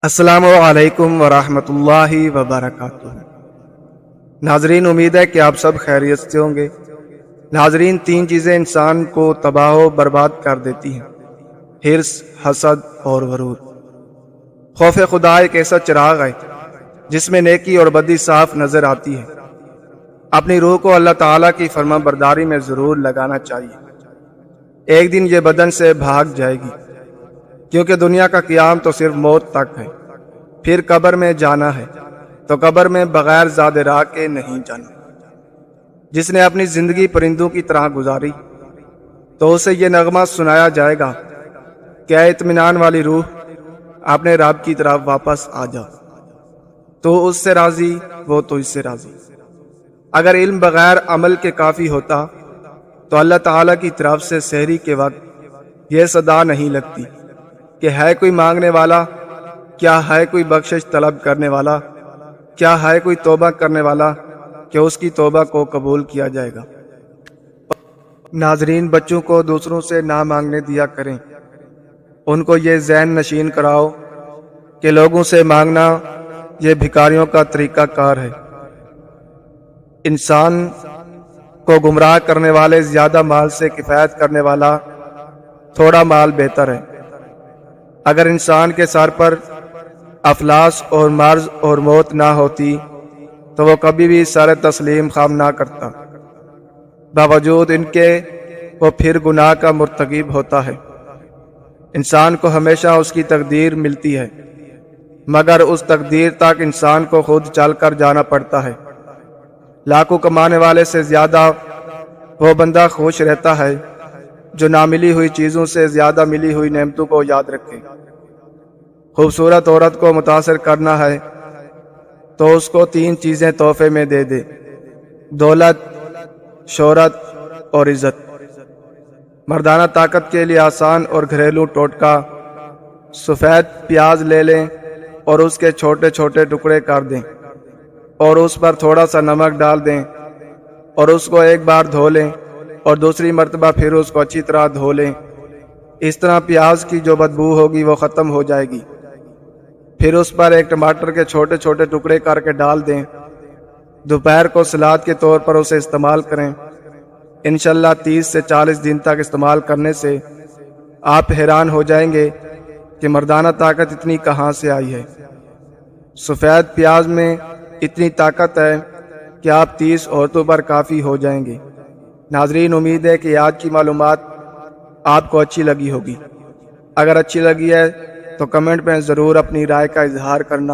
السلام علیکم ورحمۃ اللہ وبرکاتہ۔ ناظرین، امید ہے کہ آپ سب خیریت سے ہوں گے۔ ناظرین، تین چیزیں انسان کو تباہ و برباد کر دیتی ہیں: حرص، حسد اور غرور۔ خوف خدا ایک ایسا چراغ ہے جس میں نیکی اور بدی صاف نظر آتی ہے۔ اپنی روح کو اللہ تعالیٰ کی فرما برداری میں ضرور لگانا چاہیے۔ ایک دن یہ بدن سے بھاگ جائے گی، کیونکہ دنیا کا قیام تو صرف موت تک ہے۔ پھر قبر میں جانا ہے تو قبر میں بغیر زاد راہ کے نہیں جانا۔ جس نے اپنی زندگی پرندوں کی طرح گزاری تو اسے یہ نغمہ سنایا جائے گا کہ اے اطمینان والی روح، اپنے رب کی طرف واپس آ جا۔ تو اس سے راضی، وہ تو اس سے راضی۔ اگر علم بغیر عمل کے کافی ہوتا تو اللہ تعالیٰ کی طرف سے سحری کے وقت یہ صدا نہیں لگتی کہ ہے کوئی مانگنے والا، کیا ہے کوئی بخشش طلب کرنے والا، کیا ہے کوئی توبہ کرنے والا کہ اس کی توبہ کو قبول کیا جائے گا۔ ناظرین، بچوں کو دوسروں سے نہ مانگنے دیا کریں۔ ان کو یہ ذہن نشین کراؤ کہ لوگوں سے مانگنا یہ بھکاریوں کا طریقہ کار ہے۔ انسان کو گمراہ کرنے والے زیادہ مال سے کفایت کرنے والا تھوڑا مال بہتر ہے۔ اگر انسان کے سر پر افلاس اور مرض اور موت نہ ہوتی تو وہ کبھی بھی سر تسلیم خم نہ کرتا۔ باوجود ان کے وہ پھر گناہ کا مرتکب ہوتا ہے۔ انسان کو ہمیشہ اس کی تقدیر ملتی ہے، مگر اس تقدیر تک انسان کو خود چل کر جانا پڑتا ہے۔ لاکھوں کمانے والے سے زیادہ وہ بندہ خوش رہتا ہے جو نہ ملی ہوئی چیزوں سے زیادہ ملی ہوئی نعمتوں کو یاد رکھے۔ خوبصورت عورت کو متاثر کرنا ہے تو اس کو تین چیزیں تحفے میں دے دے: دولت، شہرت اور عزت۔ مردانہ طاقت کے لیے آسان اور گھریلو ٹوٹکا: سفید پیاز لے لیں اور اس کے چھوٹے چھوٹے ٹکڑے کر دیں اور اس پر تھوڑا سا نمک ڈال دیں اور اس کو ایک بار دھو لیں اور دوسری مرتبہ پھر اس کو اچھی طرح دھو لیں۔ اس طرح پیاز کی جو بدبو ہوگی وہ ختم ہو جائے گی۔ پھر اس پر ایک ٹماٹر کے چھوٹے چھوٹے ٹکڑے کر کے ڈال دیں۔ دوپہر کو سلاد کے طور پر اسے استعمال کریں۔ انشاءاللہ 30 سے 40 دن تک استعمال کرنے سے آپ حیران ہو جائیں گے کہ مردانہ طاقت اتنی کہاں سے آئی ہے۔ سفید پیاز میں اتنی طاقت ہے کہ آپ 30 عورتوں پر کافی ہو جائیں گے۔ ناظرین، امید ہے کہ آج کی معلومات آپ کو اچھی لگی ہوگی۔ اگر اچھی لگی ہے تو کمنٹ میں ضرور اپنی رائے کا اظہار کرنا۔